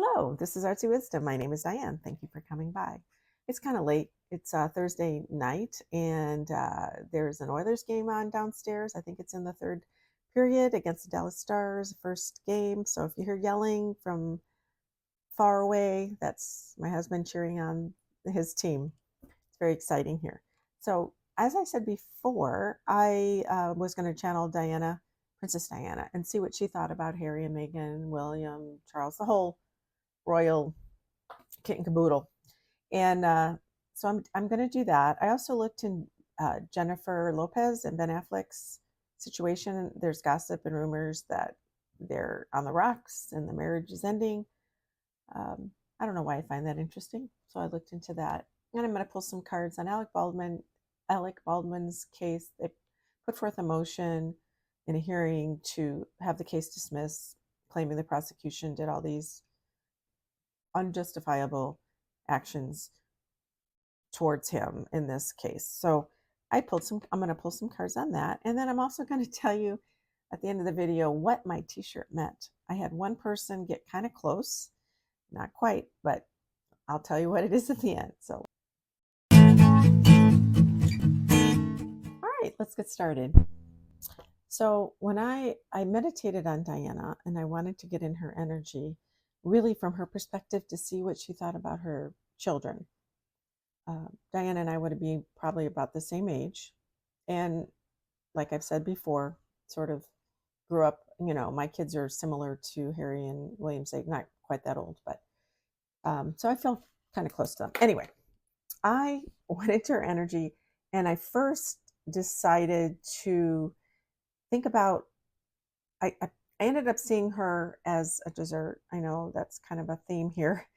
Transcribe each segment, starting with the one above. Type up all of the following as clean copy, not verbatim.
Hello, this is Artsy Wisdom. My name is Diane. Thank you for coming by. It's kind of late. It's Thursday night, and there's an Oilers game on downstairs. I think it's in the third period against the Dallas Stars, first game. So if you hear yelling from far away, that's my husband cheering on his team. It's very exciting here. So as I said before, I was going to channel Diana, Princess Diana, and see what she thought about Harry and Meghan, William, Charles, the whole royal kit and caboodle. And so I'm going to do that. I also looked in Jennifer Lopez and Ben Affleck's situation. There's gossip and rumors that they're on the rocks and the marriage is ending. I don't know why I find that interesting. So I looked into that. And I'm going to pull some cards on Alec Baldwin's case. They put forth a motion in a hearing to have the case dismissed, claiming the prosecution did all these unjustifiable actions towards him in this case. So I'm going to pull some cards on that. And then I'm also going to tell you at the end of the video what my t-shirt meant. I had one person get kind of close, not quite, but I'll tell you what it is at the end. So, all right, let's get started. So when I meditated on Diana and I wanted to get in her energy, really from her perspective to see what she thought about her children. Diana and I would be probably about the same age. And like I've said before, sort of grew up, my kids are similar to Harry and William's age, not quite that old, but so I feel kind of close to them. Anyway, I went into her energy and I first decided to think about, I ended up seeing her as a dessert. I know that's kind of a theme here,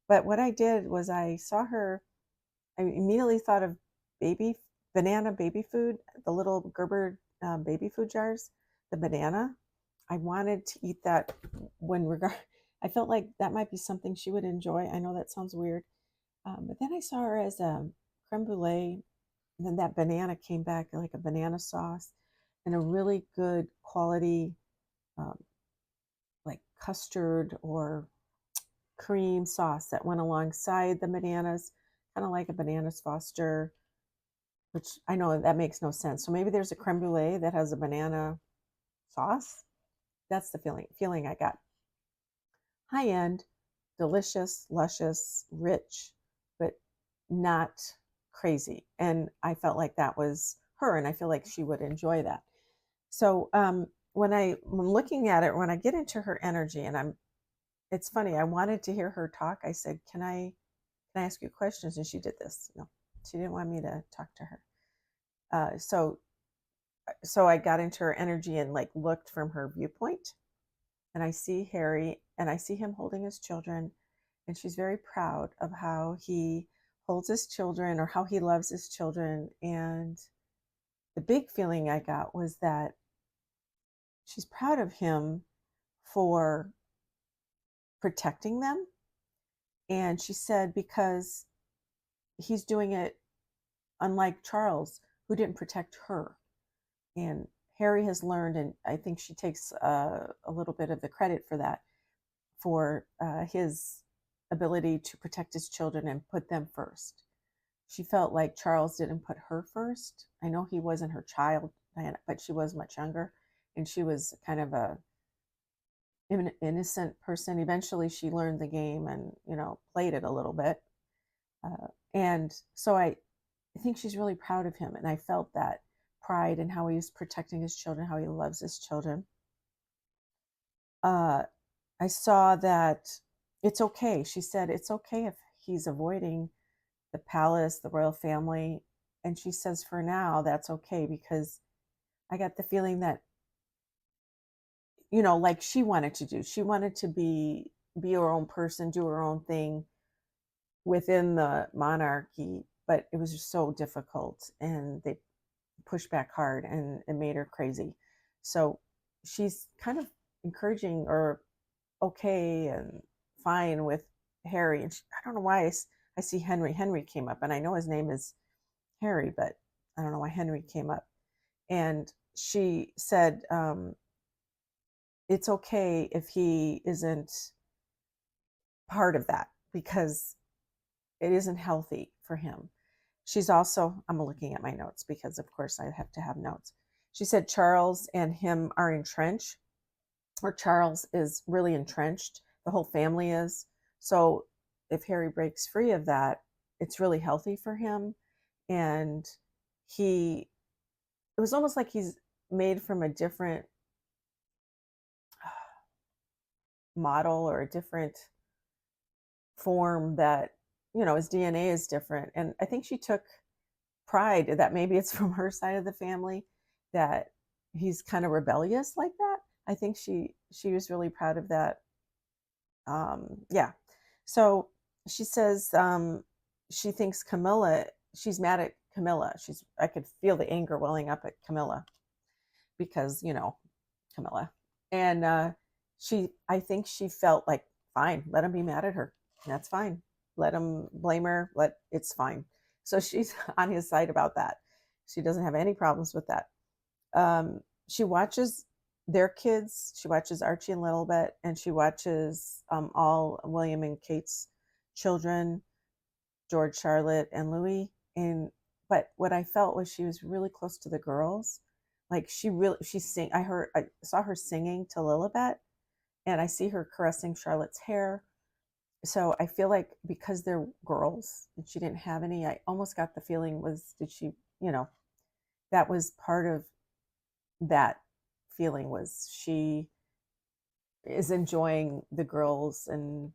but what I did was I saw her, I immediately thought of banana baby food, the little Gerber baby food jars, the banana. I wanted to eat that I felt like that might be something she would enjoy. I know that sounds weird. But then I saw her as a creme brulee, and then that banana came back like a banana sauce and a really good quality, like custard or cream sauce that went alongside the bananas, kind of like a bananas Foster, which I know that makes no sense. So maybe there's a creme brulee that has a banana sauce. That's the feeling I got. High end, delicious, luscious, rich, but not crazy. And I felt like that was her, and I feel like she would enjoy that. So when I'm looking at it, when I get into her energy, and it's funny, I wanted to hear her talk. I said, can I ask you questions? And she did this. No, she didn't want me to talk to her. So I got into her energy and like looked from her viewpoint, and I see Harry and I see him holding his children, and she's very proud of how he holds his children or how he loves his children. And the big feeling I got was that she's proud of him for protecting them. And she said, because he's doing it unlike Charles, who didn't protect her. And Harry has learned, and I think she takes a little bit of the credit for that, for his ability to protect his children and put them first. She felt like Charles didn't put her first. I know he wasn't her child, Diana, but she was much younger, and she was kind of a innocent person. Eventually, she learned the game and played it a little bit, and so I think she's really proud of him, and I felt that pride in how he's protecting his children, how he loves his children. I saw that it's okay. She said it's okay if he's avoiding the palace, the royal family. And she says for now, that's okay, because I got the feeling that, like she wanted to do. She wanted to be her own person, do her own thing within the monarchy, but it was just so difficult and they pushed back hard and it made her crazy. So she's kind of encouraging or okay and fine with Harry. And I don't know why I see Henry. Henry came up, and I know his name is Harry, but I don't know why Henry came up. And she said, it's okay if he isn't part of that because it isn't healthy for him. She's also, I'm looking at my notes because, of course, I have to have notes. She said Charles and him are entrenched, or Charles is really entrenched. The whole family is. So if Harry breaks free of that, it's really healthy for him. And it was almost like he's made from a different model or a different form that, his DNA is different. And I think she took pride that maybe it's from her side of the family that he's kind of rebellious like that. I think she was really proud of that. Yeah. So she says she thinks she's mad at Camilla. I could feel the anger welling up at Camilla because, Camilla. And I think she felt like, fine, let him be mad at her. That's fine. Let him blame her. It's fine. So she's on his side about that. She doesn't have any problems with that. She watches their kids. She watches Archie and Littlebit, and she watches all William and Kate's children, George, Charlotte, and Louis. But what I felt was she was really close to the girls. Like she I saw her singing to Lilibet, and I see her caressing Charlotte's hair. So I feel like because they're girls and she didn't have any, I almost got the feeling that was part of that feeling was she is enjoying the girls and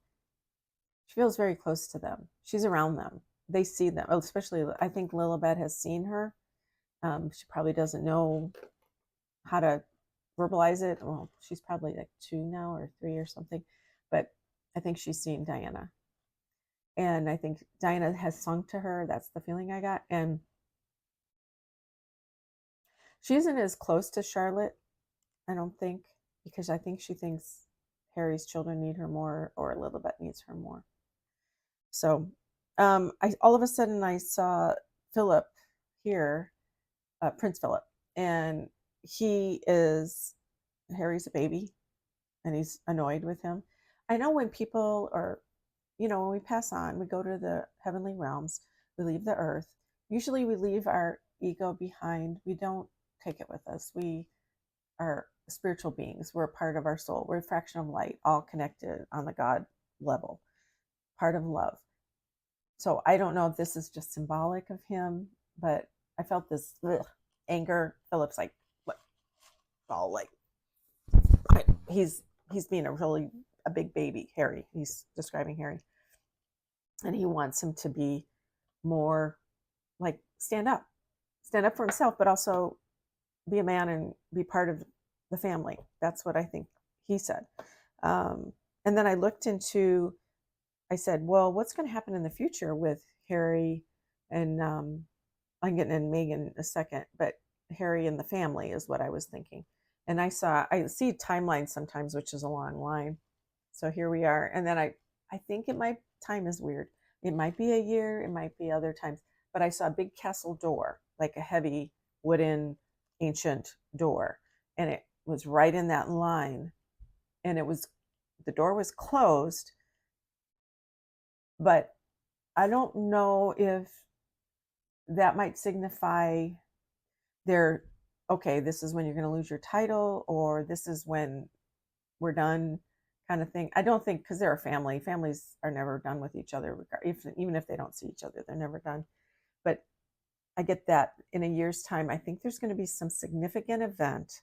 she feels very close to them. She's around them. They see them, especially I think Lilibet has seen her. She probably doesn't know how to verbalize it. Well, she's probably like 2 now or 3 or something, but I think she's seen Diana. And I think Diana has sung to her. That's the feeling I got. And she isn't as close to Charlotte, I don't think, because I think she thinks Harry's children need her more or Lilibet needs her more. So all of a sudden I saw Philip here, Prince Philip, and Harry's a baby and he's annoyed with him. I know when people are, when we pass on, we go to the heavenly realms, we leave the earth. Usually we leave our ego behind. We don't take it with us. We are spiritual beings. We're a part of our soul. We're a fraction of light, all connected on the God level, part of love. So I don't know if this is just symbolic of him, but I felt this anger. Philip's like, what? All like, he's being a big baby, Harry. He's describing Harry. And he wants him to be more like stand up for himself, but also be a man and be part of the family. That's what I think he said. And then I said, well, what's going to happen in the future with Harry and I'm getting in Megan in a second, but Harry and the family is what I was thinking. And I see timelines sometimes, which is a long line. So here we are. And then I think time is weird. It might be a year, it might be other times, but I saw a big castle door, like a heavy wooden ancient door. And it was right in that line. And the door was closed, but I don't know if that might signify okay, this is when you're going to lose your title, or this is when we're done kind of thing. I don't think, because they're a family. Families are never done with each other, even if they don't see each other, they're never done. But I get that in a year's time, I think there's going to be some significant event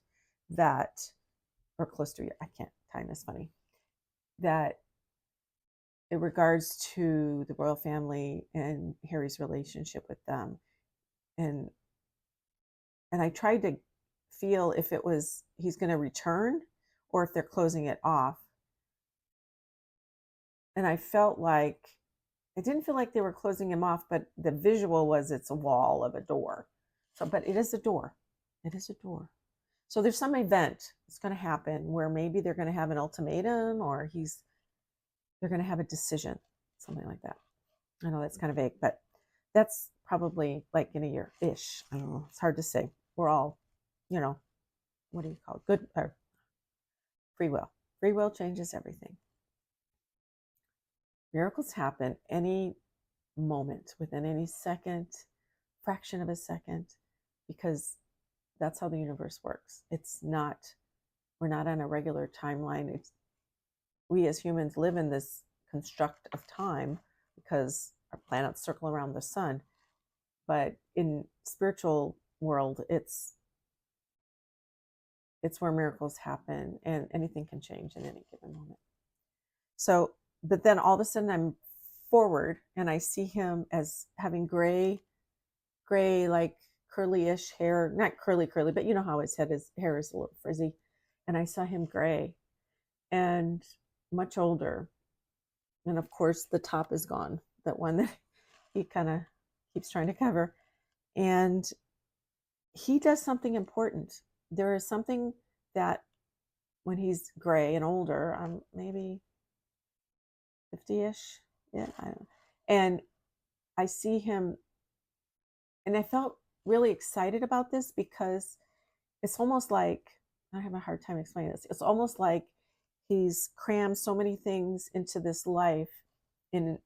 or close to I can't, time is funny, that in regards to the royal family and Harry's relationship with them. And I tried to feel if he's going to return or if they're closing it off. And I felt like, it didn't feel like they were closing him off, but the visual was it's a wall of a door. So, but it is a door. It is a door. So there's some event that's going to happen where maybe they're going to have an ultimatum or they're going to have a decision, something like that. I know that's kind of vague, but that's probably like in a year-ish. I don't know. It's hard to say. We're all, what do you call it? Good or free will. Free will changes everything. Miracles happen any moment, within any second, fraction of a second, because that's how the universe works. It's not, we're not on a regular timeline. It's, we as humans live in this construct of time because our planets circle around the sun. But in spiritual world, it's where miracles happen and anything can change in any given moment. So, but then all of a sudden I'm forward and I see him as having gray, like curly-ish hair, not curly, but you know how his hair is a little frizzy. And I saw him gray and much older. And of course the top is gone, that one that he kind of keeps trying to cover. And he does something important. There is something that when he's gray and older, I'm maybe 50-ish. Yeah, I don't know. And I see him, and I felt really excited about this because it's almost like, I have a hard time explaining this. It's almost like he's crammed so many things into this life in,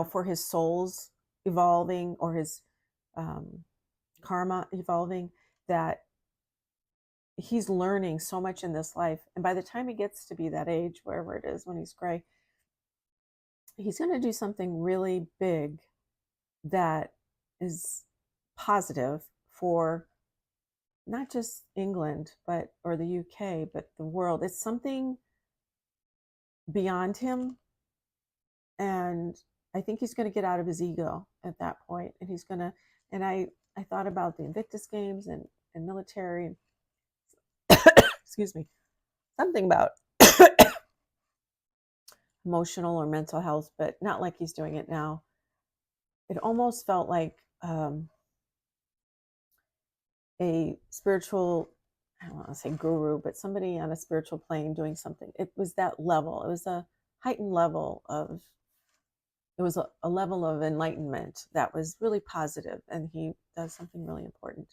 for his soul's evolving or his karma evolving, that he's learning so much in this life. And by the time he gets to be that age, wherever it is, when he's gray, he's going to do something really big that is positive for not just England, or the UK, but the world. It's something beyond him. And I think he's going to get out of his ego at that point. And he's going to, and I thought about the Invictus Games and military, excuse me, something about emotional or mental health, but not like he's doing it now. It almost felt like a spiritual, I don't want to say guru, but somebody on a spiritual plane doing something. It was that level. It was a heightened level of, it was a level of enlightenment that was really positive, and he does something really important.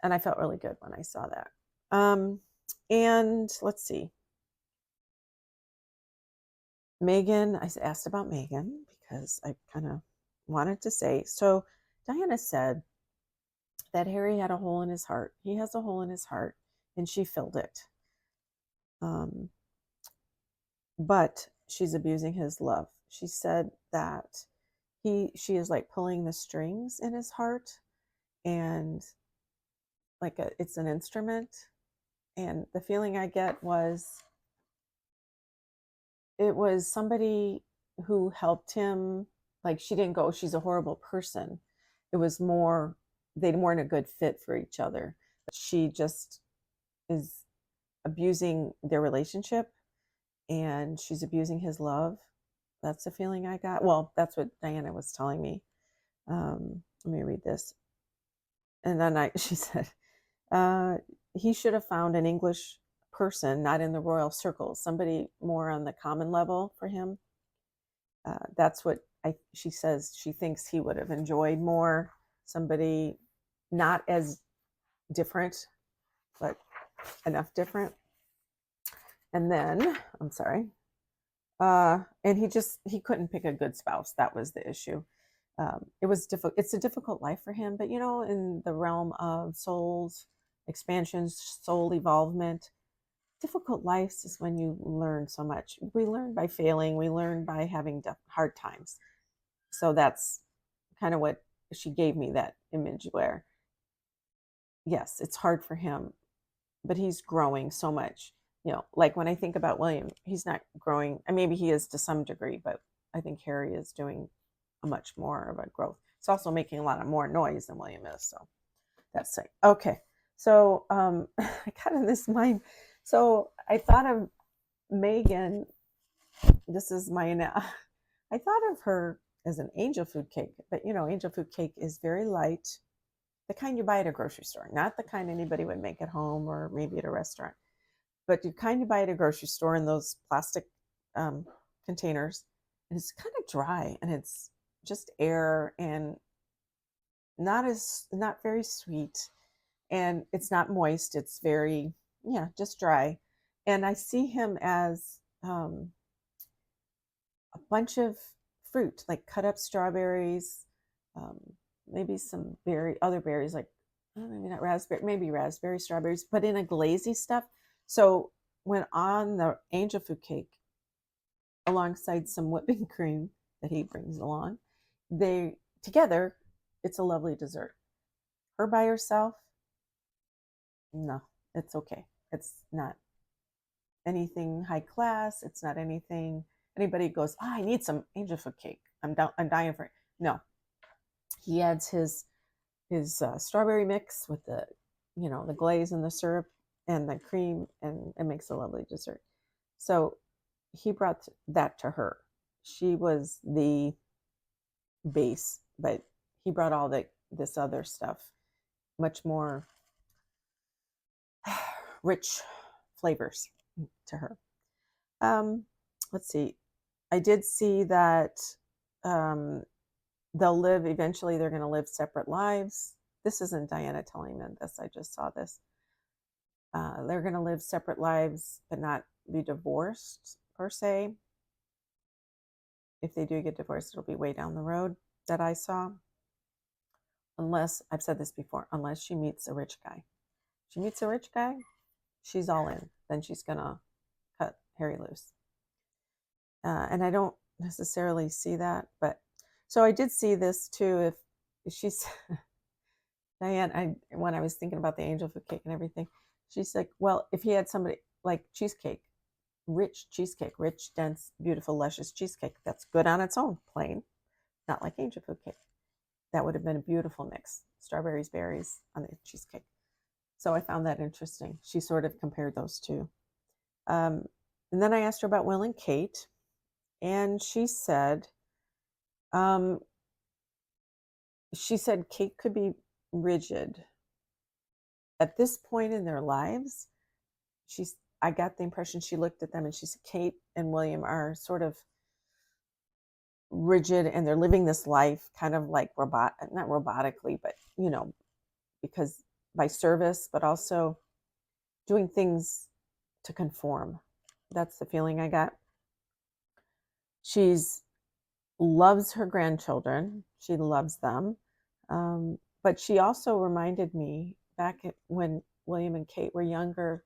And I felt really good when I saw that. And let's see. Megan, I asked about Megan because I kind of wanted to say, so Diana said that Harry had a hole in his heart. He has a hole in his heart, and she filled it. But she's abusing his love. She said that she is like pulling the strings in his heart, and like it's an instrument. And the feeling I get was it was somebody who helped him. Like, she didn't go, she's a horrible person. It was more, they weren't a good fit for each other. She just is abusing their relationship, and she's abusing his love. That's the feeling I got. Well, that's what Diana was telling me. Let me read this. And then she said, he should have found an English person, not in the royal circles, somebody more on the common level for him. That's what she says she thinks he would have enjoyed more. Somebody not as different, but enough different. And then, I'm sorry. And he couldn't pick a good spouse. That was the issue. It was difficult. It's a difficult life for him, but in the realm of souls, expansions, soul evolvement, difficult lives is when you learn so much. We learn by failing. We learn by having hard times. So that's kind of what she gave me, that image where, yes, it's hard for him, but he's growing so much. Like when I think about William, he's not growing. Maybe he is to some degree, but I think Harry is doing a much more of a growth. It's also making a lot of more noise than William is. So that's it. Okay. So I got in this mind. So I thought of Megan. This is I thought of her as an angel food cake, but angel food cake is very light, the kind you buy at a grocery store, not the kind anybody would make at home or maybe at a restaurant, but the kind you buy at a grocery store in those plastic containers. And it's kind of dry, and it's just air, and not very sweet, and it's not moist. It's very, just dry. And I see him as a bunch of fruit, like cut up strawberries, um, maybe some other berries, like maybe not raspberry, maybe raspberry, strawberries, but in a glazy stuff. So when on the angel food cake, alongside some whipping cream that he brings along, they together, it's a lovely dessert. Her by herself, no, it's okay. It's not anything high class. It's not anything anybody goes, oh, I need some angel food cake. I'm dying for it. No, he adds his strawberry mix with the, the glaze and the syrup and the cream, and it makes a lovely dessert. So he brought that to her. She was the base, but he brought all this other stuff, much more rich flavors to her. Let's see. I did see that they'll live eventually. They're going to live separate lives. This isn't Diana telling them this. I just saw this. They're going to live separate lives, but not be divorced per se. If they do get divorced, it'll be way down the road that I saw. Unless, I've said this before, unless she meets a rich guy. If she meets a rich guy, she's all in. Then she's going to cut Harry loose. And I don't necessarily see that, but so I did see this too. If she's Diane, when I was thinking about the angel food cake and everything, she's like, well, if he had somebody like cheesecake, rich, dense, beautiful, luscious cheesecake, that's good on its own, plain, not like angel food cake. That would have been a beautiful mix, strawberries, berries on the cheesecake. So I found that interesting. She sort of compared those two. And then I asked her about Will and Kate, and she said Kate could be rigid. At this point in their lives, I got the impression she looked at them and she said, Kate and William are sort of rigid, and they're living this life kind of like not robotically, but, because by service, but also doing things to conform. That's the feeling I got. She's loves her grandchildren. She loves them. But she also reminded me back when William and Kate were younger,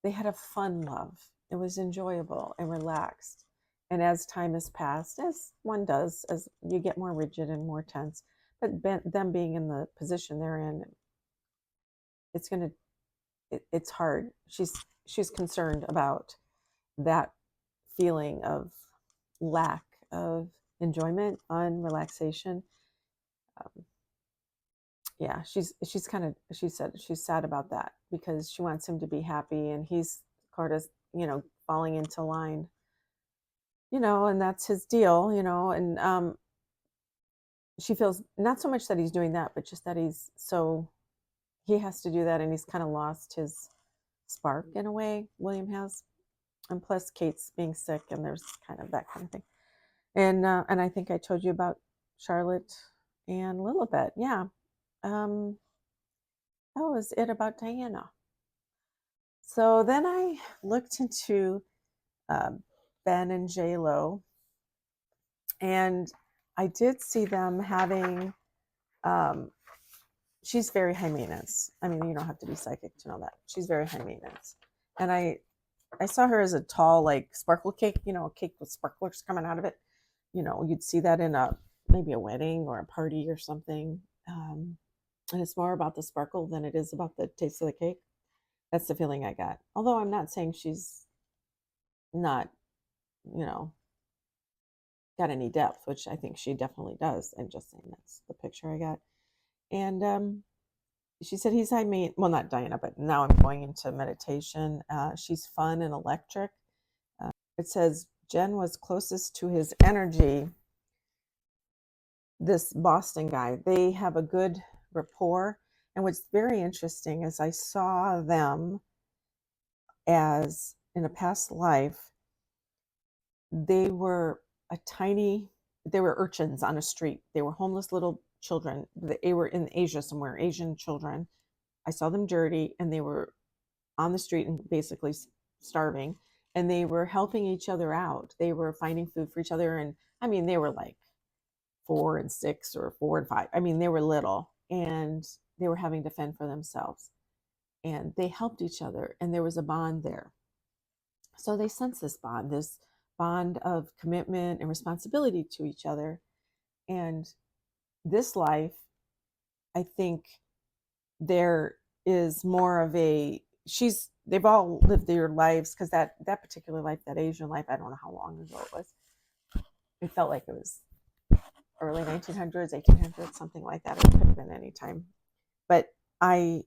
they had a fun love. It was enjoyable and relaxed. And as time has passed, as one does, as you get more rigid and more tense, but them being in the position they're in, it's hard. She's concerned about that feeling of lack of enjoyment, on relaxation. Yeah, she said she's sad about that because she wants him to be happy, and he's sort of, falling into line, and that's his deal, and she feels not so much that he's doing that, but just that he has to do that, and he's kind of lost his spark in a way, William has. And plus Kate's being sick, and there's kind of that kind of thing. And I think I told you about Charlotte and Lilibet. Yeah. That was it about Diana. So then I looked into Ben and J-Lo, and I did see them having, she's very high maintenance. I mean, you don't have to be psychic to know that. She's very high maintenance. And I saw her as a tall, like sparkle cake, a cake with sparklers coming out of it. You'd see that in maybe a wedding or a party or something. And it's more about the sparkle than it is about the taste of the cake. That's the feeling I got. Although I'm not saying she's not, got any depth, which I think she definitely does. I'm just saying that's the picture I got. And she said he's high maintenance. Well, not Diana, but now I'm going into meditation. She's fun and electric. It says Jen was closest to his energy. This Boston guy, they have a good rapport. And what's very interesting is I saw them as in a past life, they were urchins on a street. They were homeless little children. They were in Asia somewhere, Asian children. I saw them dirty, and they were on the street and basically starving. and they were helping each other out. They were finding food for each other. And I mean, they were like 4 and 6 or 4 and 5. I mean, they were little and they were having to fend for themselves, and they helped each other, and there was a bond there. So they sense this bond of commitment and responsibility to each other. And this life, I think there is more of a, they've all lived their lives, because that particular life, that Asian life, I don't know how long ago it was. It felt like it was early 1900s, 1800s, something like that. It could have been any time. But I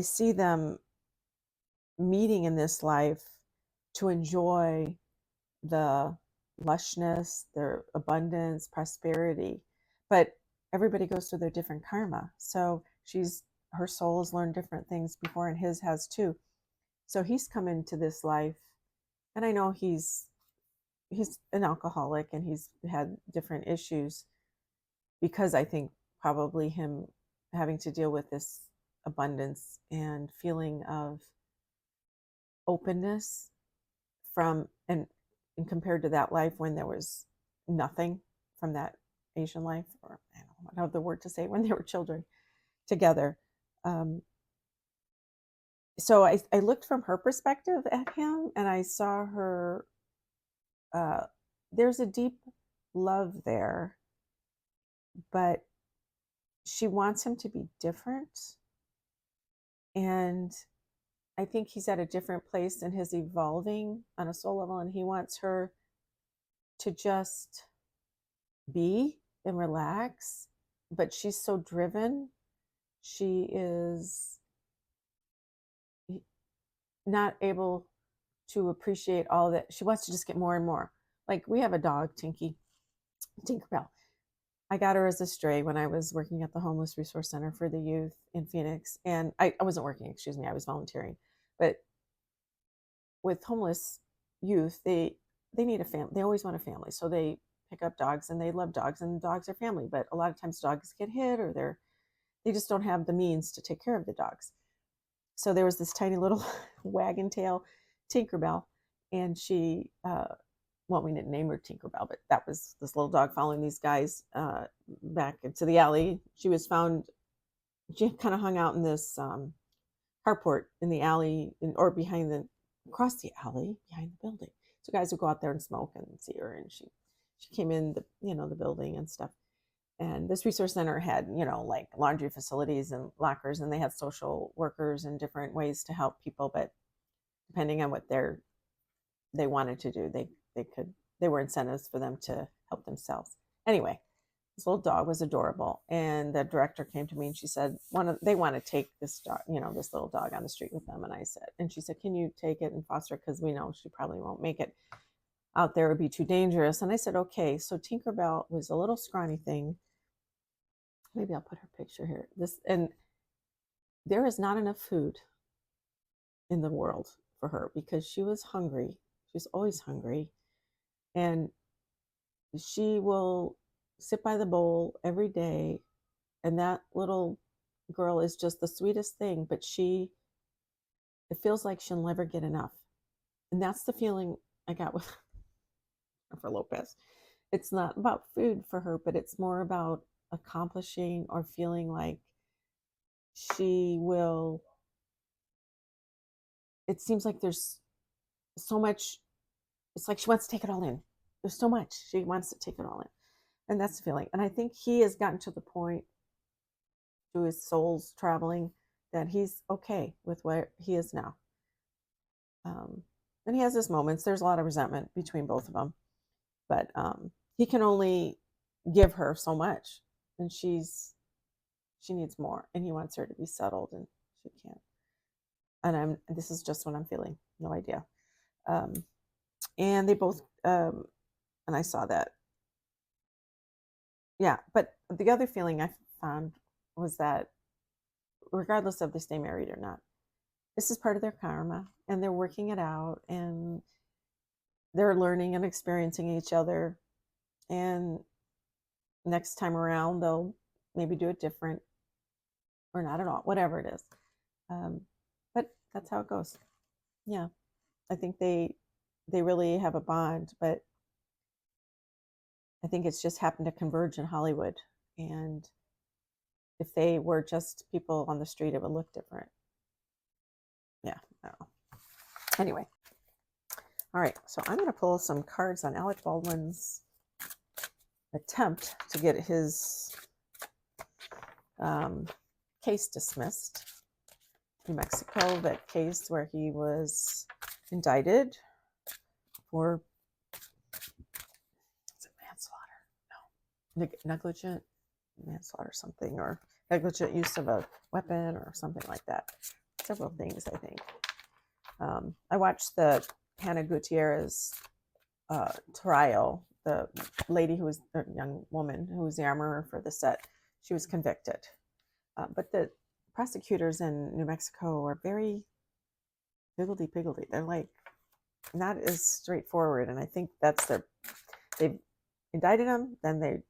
see them meeting in this life to enjoy the lushness, their abundance, prosperity. But everybody goes through their different karma. So her soul has learned different things before, and his has too. So he's come into this life, and I know he's an alcoholic, and he's had different issues, because I think probably him having to deal with this abundance and feeling of openness from, and compared to that life when there was nothing from that Asian life, or I don't know the word to say, when they were children together. So I looked from her perspective at him, and I saw her, there's a deep love there, but she wants him to be different. And I think he's at a different place in his evolving on a soul level, and he wants her to just be and relax. But she's so driven. She is not able to appreciate all that. She wants to just get more and more. Like, we have a dog, Tinkerbell. I got her as a stray when I was working at the Homeless Resource Center for the youth in Phoenix. And I wasn't working, excuse me, I was volunteering. But with homeless youth, they need a family. They always want a family. So they pick up dogs, and they love dogs, and dogs are family. But a lot of times dogs get hit, or they just don't have the means to take care of the dogs. So there was this tiny little wagon tail Tinkerbell, and she, well, we didn't name her Tinkerbell, but that was this little dog following these guys back into the alley. She was found, she kind of hung out in this carport in the alley, or across the alley behind the building. So guys would go out there and smoke and see her, and she came in the building and stuff. And this resource center had, like laundry facilities and lockers, and they had social workers and different ways to help people. But depending on what they wanted to do, there were incentives for them to help themselves. Anyway, this little dog was adorable, and the director came to me, and she said they want to take this dog, this little dog on the street with them. And she said, can you take it and foster it, because we know she probably won't make it out there, it would be too dangerous. And I said, okay. So Tinkerbell was a little scrawny thing. Maybe I'll put her picture here. And there is not enough food in the world for her, because she was hungry. She's always hungry. And she will sit by the bowl every day. And that little girl is just the sweetest thing, but it feels like she'll never get enough. And that's the feeling I got with for Lopez. It's not about food for her, but it's more about accomplishing, or feeling like she will. It seems like there's so much. It's like she wants to take it all in. There's so much. She wants to take it all in. And that's the feeling. And I think he has gotten to the point through his soul's traveling that he's okay with where he is now. And he has his moments. There's a lot of resentment between both of them. But he can only give her so much. And she needs more. And he wants her to be settled, and she can't. And this is just what I'm feeling. No idea. And they both, and I saw that. Yeah, but the other feeling I found was that regardless of if they stay married or not, this is part of their karma, and they're working it out, and they're learning and experiencing each other. And next time around, they'll maybe do it different, or not at all, whatever it is. But that's how it goes. Yeah. I think they really have a bond, but I think it's just happened to converge in Hollywood. And if they were just people on the street, it would look different. Yeah, I don't know. Anyway, all right, so I'm going to pull some cards on Alec Baldwin's attempt to get his case dismissed. New Mexico, that case where he was indicted for manslaughter, no, negligent manslaughter something, or negligent use of a weapon or something like that. Several things, I think. I watched the Hannah Gutierrez trial. The lady who was a young woman who was the armorer for the set, she was convicted. But the prosecutors in New Mexico are very higgledy-piggledy. They're like not as straightforward, and I think that's they've indicted him, then they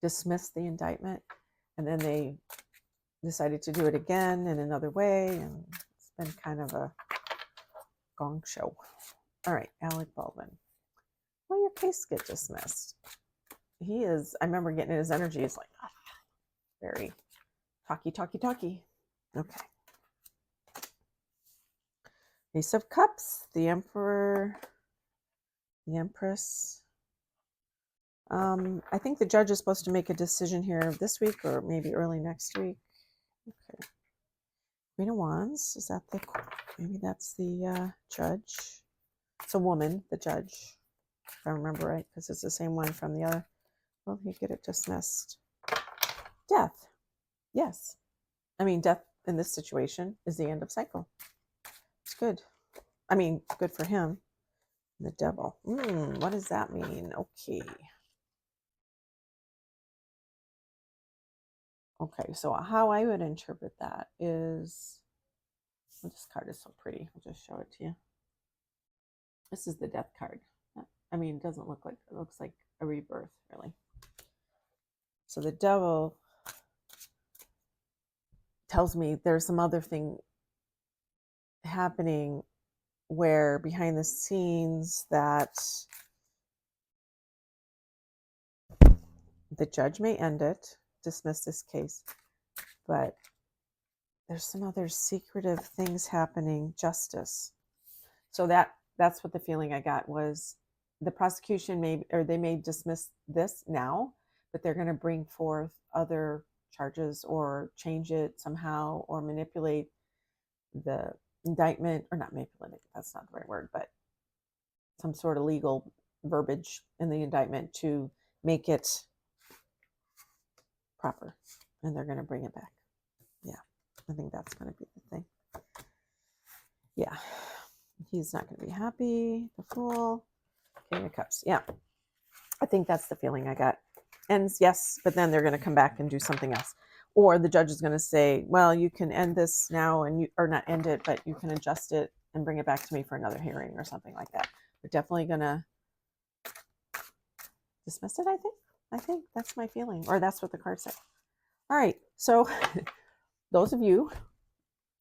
dismissed the indictment, and then they decided to do it again in another way, and it's been kind of a gong show. All right, Alec Baldwin. Well, your case get dismissed. He is, I remember getting in his energy, he's like, very talky. Okay. Ace of Cups, the Emperor, the Empress. I think the judge is supposed to make a decision here this week or maybe early next week. Okay. Queen of Wands, is that maybe that's the judge. It's a woman, the judge, if I remember right, because it's the same one from the other. Well, you get it dismissed. Death. Yes. I mean, death in this situation is the end of cycle. It's good. I mean, good for him. The Devil. What does that mean? Okay. Okay, so how I would interpret that is, well, this card is so pretty. I'll just show it to you. This is the Death card. I mean, it doesn't look like, it looks like a rebirth, really. So the Devil tells me there's some other thing happening where behind the scenes that the judge may end it, dismiss this case, but there's some other secretive things happening, justice. So that's what the feeling I got was the prosecution they may dismiss this now, but they're going to bring forth other charges or change it somehow or manipulate the indictment, or not manipulate, that's not the right word, but some sort of legal verbiage in the indictment to make it proper, and they're going to bring it back. Yeah, I think that's going to be the thing. Yeah, he's not going to be happy. The Fool, King of Cups. Yeah, I think that's the feeling I got. Ends, yes, but then they're going to come back and do something else. Or the judge is going to say, well, you can end this now, or not end it, but you can adjust it and bring it back to me for another hearing or something like that. We're definitely going to dismiss it, I think. I think that's my feeling, or that's what the card said. All right, so those of you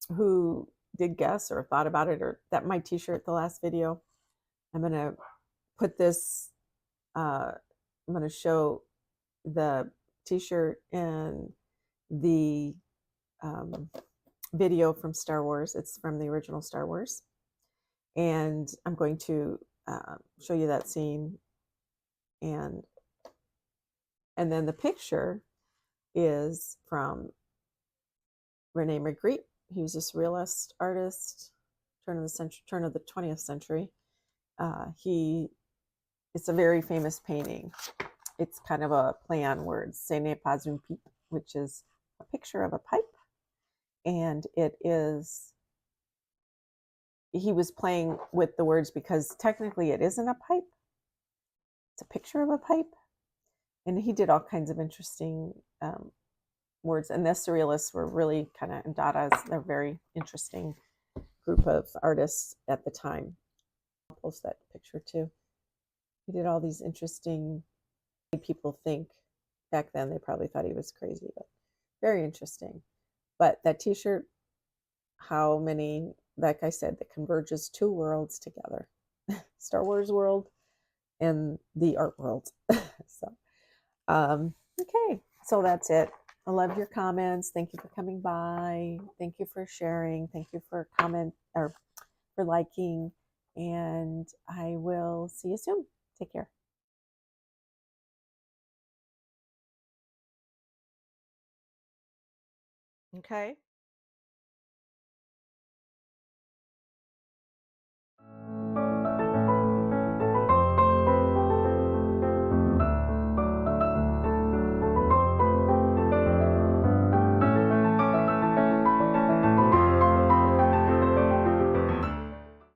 who did guess or thought about it, or that my T-shirt, the last video, I'm going to put this, I'm going to show the T-shirt and the video from Star Wars. It's from the original Star Wars. And I'm going to show you that scene. And then the picture is from Rene Magritte. He was a surrealist artist, turn of the 20th century. It's a very famous painting. It's kind of a play on words, ce n'est pas une pipe, which is a picture of a pipe. And he was playing with the words because technically it isn't a pipe. It's a picture of a pipe. And he did all kinds of interesting words. And the surrealists were really kind of, and Dadas, they're a very interesting group of artists at the time. I'll post that picture too. He did all these interesting, people think back then they probably thought he was crazy, but very interesting. But that T-shirt, how many like I said, that converges two worlds together, Star Wars world and the art world. So, okay, so that's it. I love your comments. Thank you for coming by. Thank you for sharing. Thank you for comment or for liking. And I will see you soon. Take care. Okay.